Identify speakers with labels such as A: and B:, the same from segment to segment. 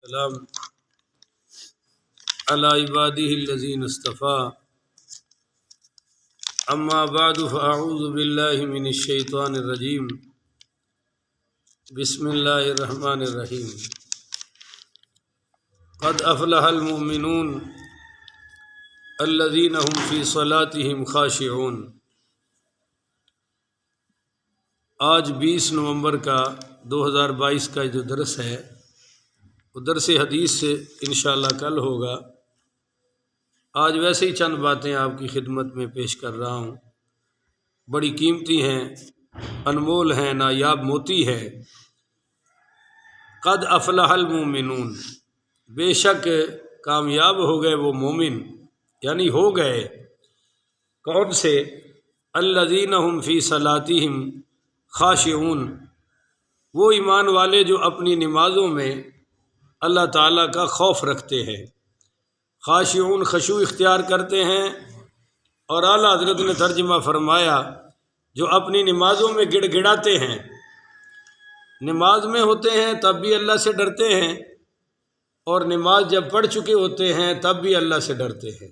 A: السلام على عباده الذين اصطفى اما بعد فاعوذ بالله من الشيطان الرجيم بسم الله الرحمن الرحيم قد افلح المؤمنون الذين هم في صلاتهم خاشعون۔ آج 20 نومبر کا 2022 کا جو درس ہے وہ درس حدیث سے انشاءاللہ کل ہوگا۔ آج ویسے ہی چند باتیں آپ کی خدمت میں پیش کر رہا ہوں، بڑی قیمتی ہیں، انمول ہیں، نایاب موتی ہے۔ قد افلح المؤمنون، بے شک کامیاب ہو گئے وہ مومن، یعنی ہو گئے کون سے؟ الذین هم فی صلاتہم خاشعون، وہ ایمان والے جو اپنی نمازوں میں اللہ تعالیٰ کا خوف رکھتے ہیں۔ خاشعون خشوع اختیار کرتے ہیں، اور اعلیٰ حضرت نے ترجمہ فرمایا جو اپنی نمازوں میں گڑ گڑاتے ہیں، نماز میں ہوتے ہیں تب بھی اللہ سے ڈرتے ہیں، اور نماز جب پڑھ چکے ہوتے ہیں تب بھی اللہ سے ڈرتے ہیں۔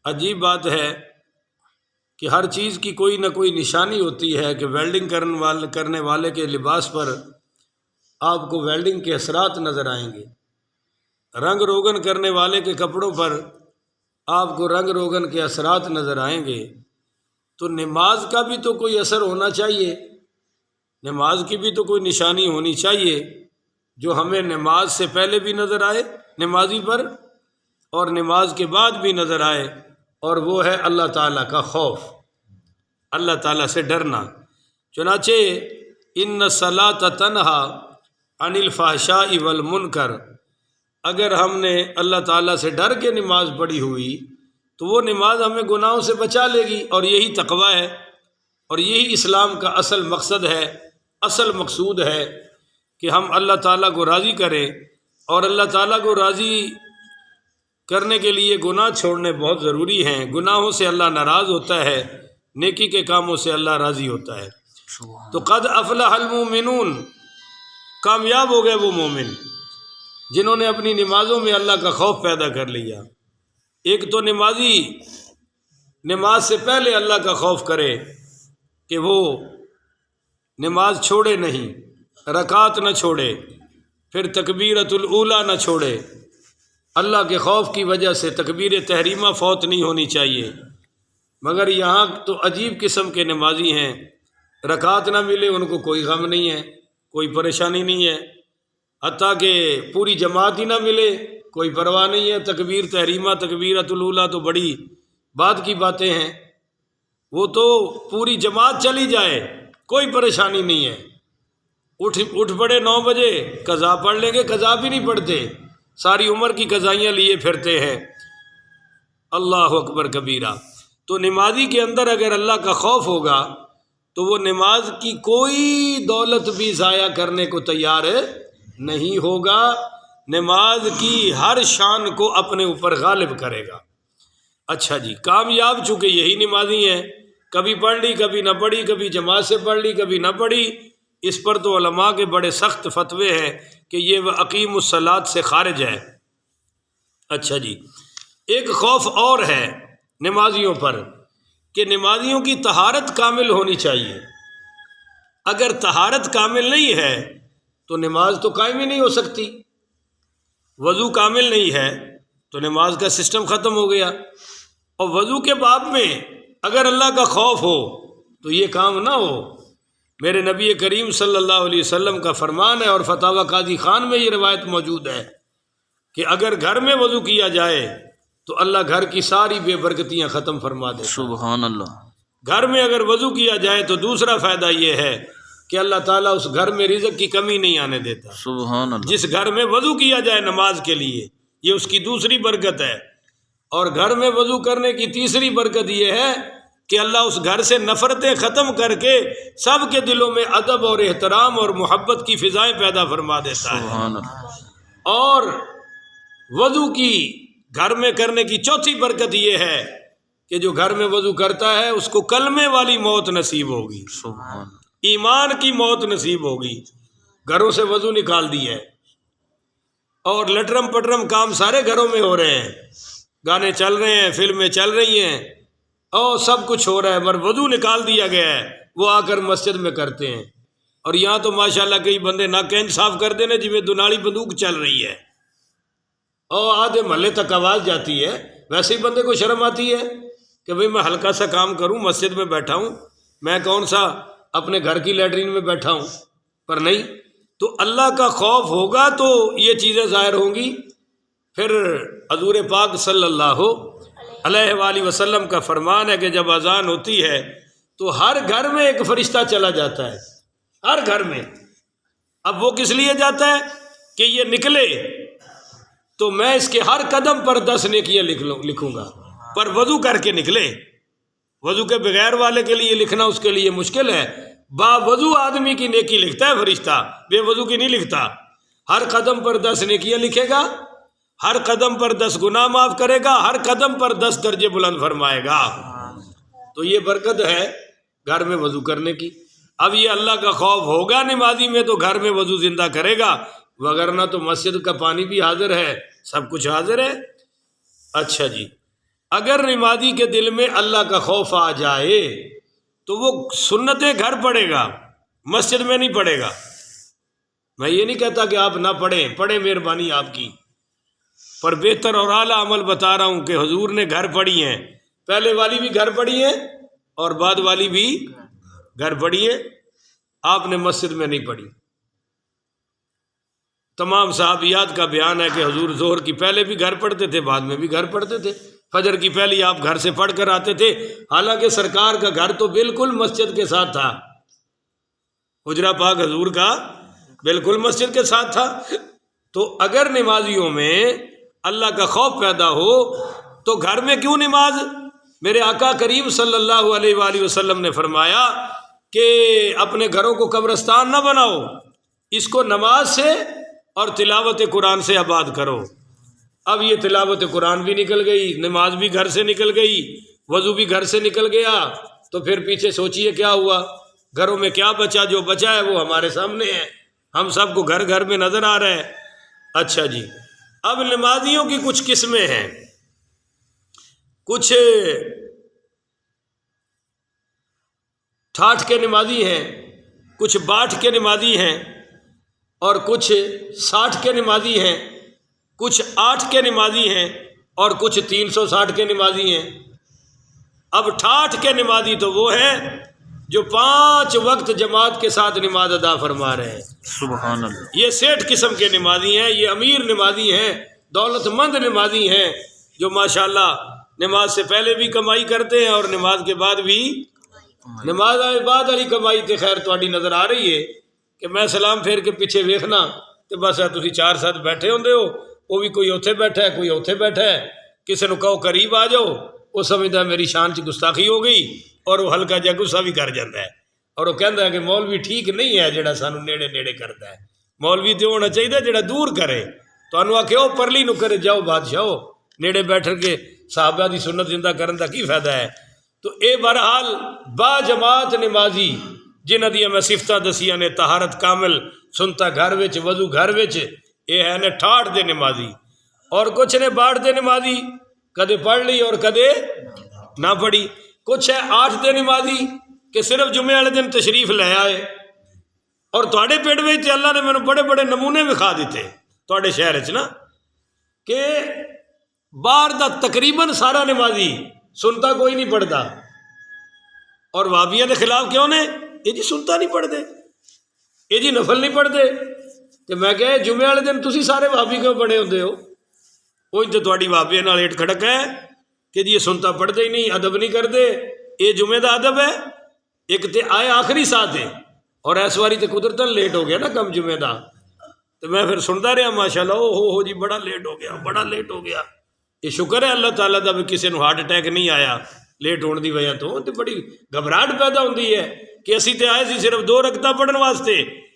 A: عجیب بات ہے کہ ہر چیز کی کوئی نہ کوئی نشانی ہوتی ہے کہ ویلڈنگ کرنے والے کے لباس پر آپ کو ویلڈنگ کے اثرات نظر آئیں گے، رنگ روگن کرنے والے کے کپڑوں پر آپ کو رنگ روگن کے اثرات نظر آئیں گے۔ تو نماز کا بھی تو کوئی اثر ہونا چاہیے، نماز کی بھی تو کوئی نشانی ہونی چاہیے جو ہمیں نماز سے پہلے بھی نظر آئے نمازی پر، اور نماز کے بعد بھی نظر آئے، اور وہ ہے اللہ تعالیٰ کا خوف، اللہ تعالیٰ سے ڈرنا۔ چنانچہ ان الصلاۃ تنہا عن الفحشاء والمنکر، اگر ہم نے اللہ تعالیٰ سے ڈر کے نماز پڑھی ہوئی تو وہ نماز ہمیں گناہوں سے بچا لے گی، اور یہی تقویٰ ہے، اور یہی اسلام کا اصل مقصد ہے، اصل مقصود ہے کہ ہم اللہ تعالیٰ کو راضی کریں، اور اللہ تعالیٰ کو راضی کرنے کے لیے گناہ چھوڑنے بہت ضروری ہیں۔ گناہوں سے اللہ ناراض ہوتا ہے، نیکی کے کاموں سے اللہ راضی ہوتا ہے۔ تو قد افلح المؤمنون، کامیاب ہو گئے وہ مومن جنہوں نے اپنی نمازوں میں اللہ کا خوف پیدا کر لیا۔ ایک تو نمازی نماز سے پہلے اللہ کا خوف کرے کہ وہ نماز چھوڑے نہیں، رکعت نہ چھوڑے، پھر تکبیرۃ الاولیٰ نہ چھوڑے، اللہ کے خوف کی وجہ سے تکبیر تحریمہ فوت نہیں ہونی چاہیے۔ مگر یہاں تو عجیب قسم کے نمازی ہیں، رکعت نہ ملے ان کو کوئی غم نہیں ہے، کوئی پریشانی نہیں ہے، حتیٰ کہ پوری جماعت ہی نہ ملے کوئی پرواہ نہیں ہے۔ تکبیر تحریمہ تکبیرۃ الاولیٰ تو بڑی بعد کی باتیں ہیں، وہ تو پوری جماعت چلی جائے کوئی پریشانی نہیں ہے۔ اٹھ پڑے 9 بجے، قضا پڑھ لیں گے، قضا بھی نہیں پڑھتے، ساری عمر کی قضائیاں لیے پھرتے ہیں۔ اللہ اکبر کبیرہ۔ تو نمازی کے اندر اگر اللہ کا خوف ہوگا تو وہ نماز کی کوئی دولت بھی ضائع کرنے کو تیار نہیں ہوگا، نماز کی ہر شان کو اپنے اوپر غالب کرے گا۔ اچھا جی، کامیاب چونکہ یہی نمازی ہیں، کبھی پڑھ لی کبھی نہ پڑھی، کبھی جماعت سے پڑھ لی کبھی نہ پڑھی، اس پر تو علماء کے بڑے سخت فتوے ہیں کہ یہ وہ اقیم الصلاۃ سے خارج ہے۔ اچھا جی، ایک خوف اور ہے نمازیوں پر کہ نمازیوں کی طہارت کامل ہونی چاہیے۔ اگر طہارت کامل نہیں ہے تو نماز تو قائم ہی نہیں ہو سکتی۔ وضو کامل نہیں ہے تو نماز کا سسٹم ختم ہو گیا، اور وضو کے باب میں اگر اللہ کا خوف ہو تو یہ کام نہ ہو۔ میرے نبی کریم صلی اللہ علیہ وسلم کا فرمان ہے، اور فتاوی قاضی خان میں یہ روایت موجود ہے کہ اگر گھر میں وضو کیا جائے تو اللہ گھر کی ساری بے برکتیاں ختم فرما دے۔
B: سبحان اللہ۔
A: گھر میں اگر وضو کیا جائے تو دوسرا فائدہ یہ ہے کہ اللہ تعالیٰ اس گھر میں رزق کی کمی نہیں آنے دیتا۔
B: سبحان اللہ۔
A: جس گھر میں وضو کیا جائے نماز کے لیے، یہ اس کی دوسری برکت ہے۔ اور گھر میں وضو کرنے کی تیسری برکت یہ ہے کہ اللہ اس گھر سے نفرتیں ختم کر کے سب کے دلوں میں ادب اور احترام اور محبت کی فضائیں پیدا فرما دیتا ہے۔
B: سبحان اللہ۔
A: اور وضو کی گھر میں کرنے کی چوتھی برکت یہ ہے کہ جو گھر میں وضو کرتا ہے اس کو کلمے والی موت نصیب ہوگی،
B: سبحان اللہ۔
A: ایمان کی موت نصیب ہوگی۔ گھروں سے وضو نکال دی ہے، اور لٹرم پٹرم کام سارے گھروں میں ہو رہے ہیں، گانے چل رہے ہیں، فلمیں چل رہی ہیں، اور سب کچھ ہو رہا ہے، مگر وضو نکال دیا گیا ہے، وہ آ کر مسجد میں کرتے ہیں۔ اور یہاں تو ماشاءاللہ کئی بندے ناک انصاف کر دینے جی میں دنالی بندوق چل رہی ہے، اور آدھے محلے تک آواز جاتی ہے۔ ویسے ہی بندے کو شرم آتی ہے کہ بھئی میں ہلکا سا کام کروں، مسجد میں بیٹھا ہوں، میں کون سا اپنے گھر کی لیٹرین میں بیٹھا ہوں، پر نہیں۔ تو اللہ کا خوف ہوگا تو یہ چیزیں ظاہر ہوں گی۔ پھر حضور پاک صلی اللہ علیہ وآلہ وسلم کا فرمان ہے کہ جب اذان ہوتی ہے تو ہر گھر میں ایک فرشتہ چلا جاتا ہے، ہر گھر میں۔ اب وہ کس لیے جاتا ہے کہ یہ نکلے تو میں اس کے ہر قدم پر 10 نیکیاں لکھوں گا، پر وضو کر کے نکلے۔ وضو کے بغیر والے کے لیے لکھنا اس کے لیے مشکل ہے، با وضو آدمی کی نیکی لکھتا ہے فرشتہ، بے وضو کی نہیں لکھتا۔ ہر قدم پر 10 نیکیاں لکھے گا، ہر قدم پر 10 گناہ معاف کرے گا، ہر قدم پر 10 درجے بلند فرمائے گا۔ تو یہ برکت ہے گھر میں وضو کرنے کی۔ اب یہ اللہ کا خوف ہوگا نمازی میں تو گھر میں وضو زندہ کرے گا، وگرنہ تو مسجد کا پانی بھی حاضر ہے، سب کچھ حاضر ہے۔ اچھا جی، اگر نمازی کے دل میں اللہ کا خوف آ جائے تو وہ سنتیں گھر پڑھے گا، مسجد میں نہیں پڑھے گا۔ میں یہ نہیں کہتا کہ آپ نہ پڑھیں، پڑھیں، مہربانی آپ کی، پر بہتر اور اعلیٰ عمل بتا رہا ہوں کہ حضور نے گھر پڑھی ہیں، پہلے والی بھی گھر پڑھی ہیں اور بعد والی بھی گھر پڑھی ہیں، آپ نے مسجد میں نہیں پڑھی۔ تمام صحابیات کا بیان ہے کہ حضور ظہر کی پہلے بھی گھر پڑھتے تھے، بعد میں بھی گھر پڑھتے تھے، فجر کی پہلی آپ گھر سے پڑھ کر آتے تھے، حالانکہ سرکار کا گھر تو بالکل مسجد کے ساتھ تھا، حجرہ پاک حضور کا بالکل مسجد کے ساتھ تھا۔ تو اگر نمازیوں میں اللہ کا خوف پیدا ہو تو گھر میں کیوں نماز؟ میرے آقا کریم صلی اللہ علیہ وآلہ وسلم نے فرمایا کہ اپنے گھروں کو قبرستان نہ بناؤ، اس کو نماز سے اور تلاوت قرآن سے آباد کرو۔ اب یہ تلاوت قرآن بھی نکل گئی، نماز بھی گھر سے نکل گئی، وضو بھی گھر سے نکل گیا، تو پھر پیچھے سوچئے کیا ہوا؟ گھروں میں کیا بچا؟ جو بچا ہے وہ ہمارے سامنے ہے، ہم سب کو گھر گھر میں نظر آ رہا ہے۔ اچھا جی، اب نمازیوں کی کچھ قسمیں ہیں، کچھ ٹھاٹھ کے نمازی ہیں، کچھ باٹھ کے نمازی ہیں، اور کچھ 60 کے نمازی ہیں، کچھ 8 کے نمازی ہیں، اور کچھ 360 کے نمازی ہیں۔ اب ٹھاٹھ کے نمازی تو وہ ہیں جو 5 وقت جماعت کے ساتھ نماز ادا فرما رہے ہیں،
B: سبحان اللہ۔
A: یہ 60 قسم کے نمازی ہیں، یہ امیر نمازی ہیں، دولت مند نمازی ہیں، جو ماشاءاللہ نماز سے پہلے بھی کمائی کرتے ہیں اور نماز کے بعد بھی۔ نماز آئے بعد والی کمائی تے خیر تہاڈی نظر آ رہی ہے کہ میں سلام پھیر کے پیچھے ویکھنا تے بس تسی 4 ساتھ بیٹھے ہوندے ہو، وہ بھی کوئی اوتھے بیٹھا ہے، کوئی اوتھے بیٹھا ہے، کسی نو کہو قریب آ جاؤ، وہ سمجھدا میری شان چ گستاخی ہو گئی، اور وہ ہلکا جا غصہ بھی کر جاتا ہے، اور وہ کہندا ہے کہ مولوی ٹھیک نہیں ہے جڑا سانو نیڑے نیڑے کرتا ہے، مولوی تے ہونا چاہیے جڑا دور کرے۔ تانوں آکھے او پرلی نو کرے جاؤ بادشاہو، نیڑے بیٹھ کے صحابہ دی سنت زندہ کرن دا کی فائدہ ہے؟ تو اے بہرحال با جماعت نمازی جنہ دیا میں صفتاں دسیاں نے، طہارت کامل، سنتا گھر وچ، وضو گھر وچ، اے ہے نے ٹھاٹھ دے نمازی۔ اور کچھ نے باٹھ دے نمازی، کدے پڑھ لی اور کدے نہ پڑھی۔ کچھ ہے 8 دے نمازی کہ صرف جمعے والے دن تشریف لے آئے، اور تواڈے پیٹ وچ اللہ نے مینوں بڑے بڑے نمونے وکھا دیتے تواڈے شہر وچ نا، کہ باہر دا تقریباً سارا نمازی سنتا کوئی نہیں پڑھتا، اور وہابیوں کے خلاف کیوں نے؟ یہ جی سنتا نہیں پڑھتے، یہ جی نفل نہیں پڑھتے۔ تو میں کہ جمعے والے دن تسی سارے وہابی کیوں بڑے ہوندے ہو؟ کوئی تو تواڈی وہابیاں نال ہیٹ کھڑک ہے کہ جی یہ سنتا پڑھتے ہی نہیں، ادب نہیں کرتے، یہ جمعے دا ادب ہے۔ ایک تے آئے آخری ساتھ ہے، اور اس واری تے قدرتاً لیٹ ہو گیا نا کم جمعے دا، تو میں پھر سنتا رہا ماشاءاللہ، او ہو جی بڑا لیٹ ہو گیا، بڑا لیٹ ہو گیا۔ یہ شکر ہے اللہ تعالیٰ دا بھی کسی نو ہارٹ اٹیک نہیں آیا لیٹ ہونے دی وجہ تو بڑی گھبراہٹ پیدا ہوندی ہے کہ اسی تے آئے سی صرف 2 رکعتاں پڑھن واسطے،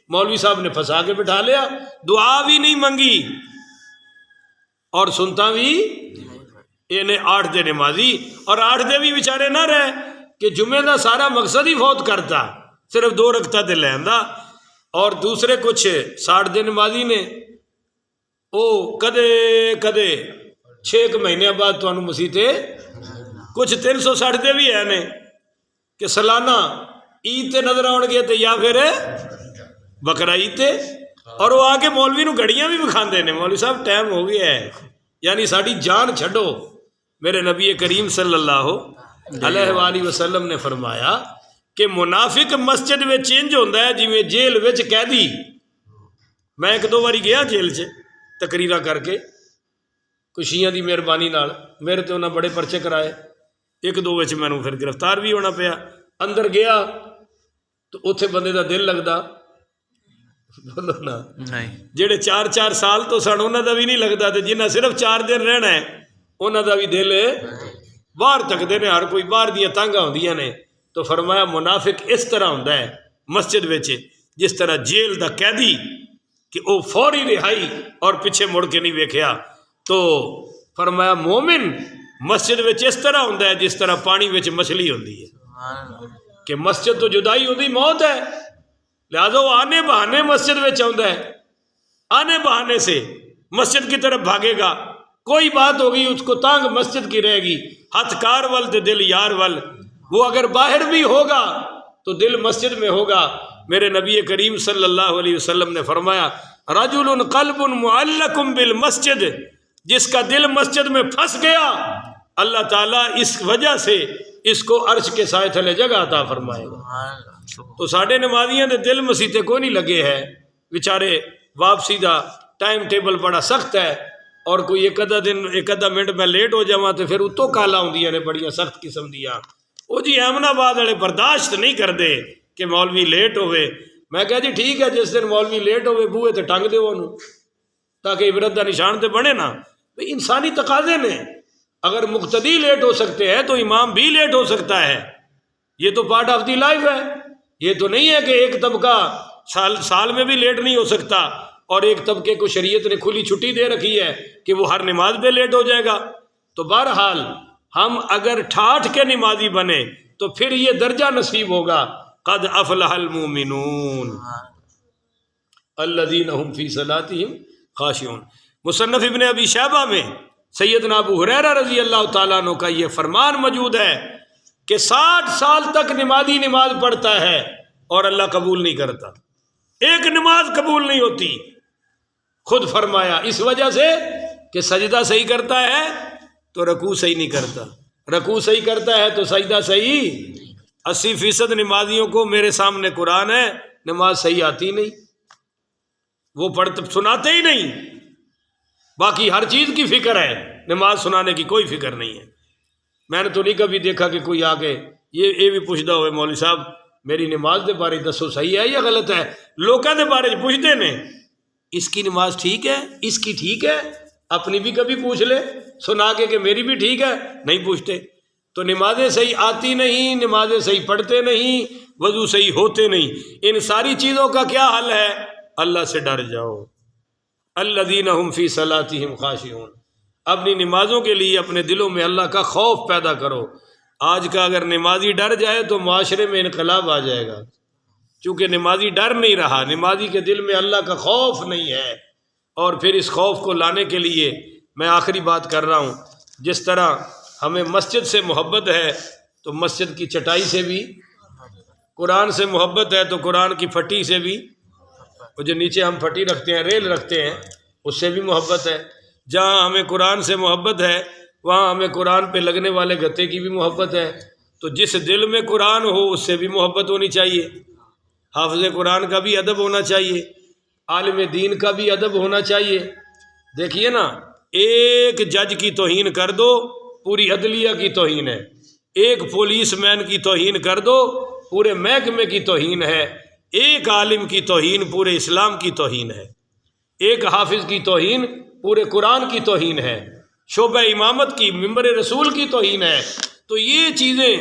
A: مولوی صاحب نے پھنسا کے بٹھا لیا، دعا بھی نہیں منگی، اور سنتا بھی انہیں 8 دے نمازی، اور 8 دے بھی بیچارے نہ رہے کہ جمعے دا سارا مقصد ہی فوت کرتا، صرف 2 رکعتاں تے لیندا۔ اور دوسرے کچھ 60 دے نمازی نے ਉਹ ਕਦੇ 6 ਮਹੀਨਿਆਂ ਬਾਅਦ ਤੁਹਾਨੂੰ ਮਸੀਤੇ ਕੁਝ 360 ਦੇ ਵੀ ਹੈ ਨੇ ਕਿ ਸਾਲਾਨਾ ਈਦ ਤੇ ਨਜ਼ਰ ਆਉਣਗੇ ਤੇ ਜਾਂ ਫਿਰ ਬਕਰਾ ਈਦ ਤੇ, ਔਰ ਉਹ ਆ ਕੇ ਮੌਲਵੀ ਨੂੰ ਘੜੀਆਂ ਵੀ ਵਿਖਾਉਂਦੇ ਨੇ, ਮੌਲਵੀ ਸਾਹਿਬ ਟਾਈਮ ਹੋ ਗਿਆ ਹੈ, ਯਾਨੀ ਸਾਡੀ ਜਾਨ ਛੱਡੋ। میرے نبی کریم صلی اللہ علیہ وآلہ وسلم نے فرمایا کہ منافق مسجد میں چینج ہوتا ہے جی جیل وچ قیدی۔ میں 1-2 باری گیا جیل چ تقریرا کر کے کشیاں دی مہربانی نال، میرے تے انہاں بڑے پرچے کرائے، 1-2 وچ مینوں پھر گرفتار بھی ہونا پیا۔ اندر گیا تو اتھے بندے دا دل لگدا بولو نا،
B: نہیں
A: جڑے 4 سال تو سن انہاں دا بھی نہیں لگدا، تے جنہاں صرف 4 دن رہنا ہے انہاں دا بھی دل باہر تکدے نے، ہر کوئی باہر دیاں تنگاں ہوندیاں نے۔ تو فرمایا منافق اس طرح ہوندا ہے مسجد وچ جس طرح جیل دا قیدی کہ او فوری رہائی اور پیچھے مڑ کے نہیں ویکھیا۔ تو فرمایا مومن مسجد وچ اس طرح ہوندا ہے جس طرح پانی وچ مچھلی ہوندی ہے، کہ مسجد تو جدائی ہوندی موت ہے، لہذا وہ آنے بہانے مسجد وچ آوندا ہے، آنے بہانے سے مسجد کی طرف بھاگے گا، کوئی بات ہوگی اس کو تانگ مسجد کی رہے گی، ہاتھ کار ول تے دل یار ول۔ وہ اگر باہر بھی ہوگا تو دل مسجد میں ہوگا۔ میرے نبی کریم صلی اللہ علیہ وسلم نے فرمایا رجل قلب معلق بالمسجد، جس کا دل مسجد میں پھنس گیا اللہ تعالیٰ اس وجہ سے اس کو عرش کے سائے تھلے جگہ عطا فرمائے گا۔ تو ساڈے نمازیاں دے دل مسیتے کوئی نہیں لگے ہے، بیچارے واپسی دا ٹائم ٹیبل بڑا سخت ہے، اور کوئی ایک ادھا منٹ میں لیٹ ہو جاواں تو پھر اتوں کالا ہوندیاں نے بڑیاں سخت قسم دیاں۔ وہ جی احمد آباد والے برداشت نہیں کرتے کہ مولوی لیٹ ہوئے۔ میں کہا جی ٹھیک ہے، جس دن مولوی لیٹ ہوئے بوئے تے ٹنگ دیو انہوں تاکہ عبرت دا نشان تے بنے نا۔ بھئی انسانی تقاضے نے، اگر مقتدی لیٹ ہو سکتے ہیں تو امام بھی لیٹ ہو سکتا ہے، یہ تو پارٹ آف دی لائف ہے۔ یہ تو نہیں ہے کہ ایک طبقہ سال میں بھی لیٹ نہیں ہو سکتا اور ایک طبقے کو شریعت نے کھلی چھٹی دے رکھی ہے کہ وہ ہر نماز پہ لیٹ ہو جائے گا۔ تو بہرحال ہم اگر ٹھاٹھ کے نمازی بنے تو پھر یہ درجہ نصیب ہوگا قد افلح المومنون الذین هم فی صلاتهم خاشعون۔ مصنف ابن ابی شیبہ میں سیدنا ابو ہریرہ رضی اللہ تعالیٰ عنہ کا یہ فرمان موجود ہے کہ 60 سال تک نمازی نماز پڑھتا ہے اور اللہ قبول نہیں کرتا، ایک نماز قبول نہیں ہوتی۔ خود فرمایا اس وجہ سے کہ سجدہ صحیح کرتا ہے تو رکوع صحیح نہیں کرتا، رکوع صحیح کرتا ہے تو سجدہ صحیح۔ 80% نمازیوں کو میرے سامنے قرآن ہے، نماز صحیح آتی نہیں، وہ پڑھتے سناتے ہی نہیں، باقی ہر چیز کی فکر ہے، نماز سنانے کی کوئی فکر نہیں ہے۔ میں نے تو نہیں کبھی دیکھا کہ کوئی آ کے یہ بھی پوچھتا ہوئے مولوی صاحب میری نماز دے بارے دسو صحیح ہے یا غلط ہے۔ لوکاں دے بارے پوچھتے نے اس کی نماز ٹھیک ہے، اس کی ٹھیک ہے، اپنی بھی کبھی پوچھ لے سنا کے کہ میری بھی ٹھیک ہے، نہیں پوچھتے۔ تو نمازیں صحیح آتی نہیں، نمازیں صحیح پڑھتے نہیں، وضو صحیح ہوتے نہیں، ان ساری چیزوں کا کیا حل ہے؟ اللہ سے ڈر جاؤ، الذین هم فی صلاتهم خاشعون۔ اپنی نمازوں کے لیے اپنے دلوں میں اللہ کا خوف پیدا کرو۔ آج کا اگر نمازی ڈر جائے تو معاشرے میں انقلاب آ جائے گا، چونکہ نمازی ڈر نہیں رہا، نمازی کے دل میں اللہ کا خوف نہیں ہے۔ اور پھر اس خوف کو لانے کے لیے میں آخری بات کر رہا ہوں، جس طرح ہمیں مسجد سے محبت ہے تو مسجد کی چٹائی سے بھی، قرآن سے محبت ہے تو قرآن کی پھٹی سے بھی، وہ جو نیچے ہم پھٹی رکھتے ہیں، ریل رکھتے ہیں، اس سے بھی محبت ہے۔ جہاں ہمیں قرآن سے محبت ہے وہاں ہمیں قرآن پہ لگنے والے گتے کی بھی محبت ہے۔ تو جس دل میں قرآن ہو اس سے بھی محبت ہونی چاہیے، حافظ قرآن کا بھی ادب ہونا چاہیے، عالم دین کا بھی ادب ہونا چاہیے۔ دیکھیے نا، ایک جج کی توہین کر دو پوری عدلیہ کی توہین ہے، ایک پولیس مین کی توہین کر دو پورے محکمے کی توہین ہے، ایک عالم کی توہین پورے اسلام کی توہین ہے، ایک حافظ کی توہین پورے قرآن کی توہین ہے، شعبہ امامت کی، ممبر رسول کی توہین ہے۔ تو یہ چیزیں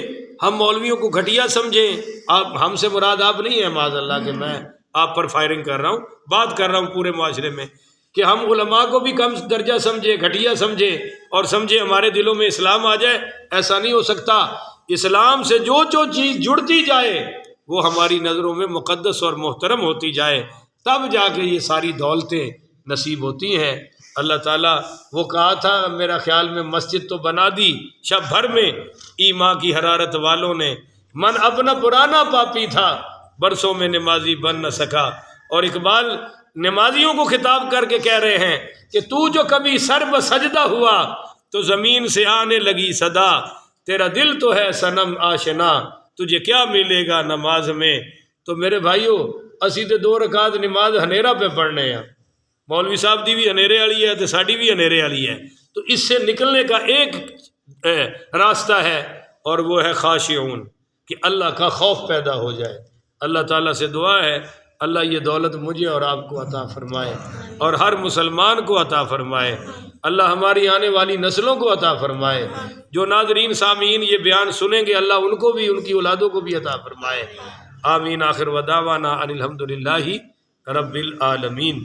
A: ہم مولویوں کو گھٹیا سمجھیں۔ آپ ہم سے مراد آپ نہیں ہیں معاذ اللہ کہ میں آپ پر فائرنگ کر رہا ہوں، بات کر رہا ہوں پورے معاشرے میں کہ ہم علماء کو بھی کم درجہ سمجھے، گھٹیا سمجھے اور سمجھے ہمارے دلوں میں اسلام آ جائے۔ ایسا نہیں ہو سکتا۔ اسلام سے جو چیز جڑتی جائے وہ ہماری نظروں میں مقدس اور محترم ہوتی جائے، تب جا کے یہ ساری دولتیں نصیب ہوتی ہیں۔ اللہ تعالیٰ وہ کہا تھا میرا خیال میں مسجد تو بنا دی شب بھر میں، ایمان کی حرارت والوں نے، من اپنا پرانا پاپی تھا برسوں میں نمازی بن نہ سکا۔ اور اقبال نمازیوں کو خطاب کر کے کہہ رہے ہیں کہ تو جو کبھی سر بسجدہ ہوا تو زمین سے آنے لگی صدا، تیرا دل تو ہے صنم آشنا، تجھے کیا ملے گا نماز میں۔ تو میرے بھائیو اسی تے 2 رکعت نماز ہنیرا پہ پڑھنے ہیں، مولوی صاحب دی بھی ہنیرے والی ہے تو ساڈی بھی ہنیرے والی ہے، تو اس سے نکلنے کا ایک راستہ ہے اور وہ ہے خاشعون، کہ اللہ کا خوف پیدا ہو جائے۔ اللہ تعالیٰ سے دعا ہے اللہ یہ دولت مجھے اور آپ کو عطا فرمائے اور ہر مسلمان کو عطا فرمائے، اللہ ہماری آنے والی نسلوں کو عطا فرمائے، جو ناظرین سامعین یہ بیان سنیں گے اللہ ان کو بھی ان کی اولادوں کو بھی عطا فرمائے۔ آمین۔ آخر ودعوانا ان الحمدللہ رب العالمین۔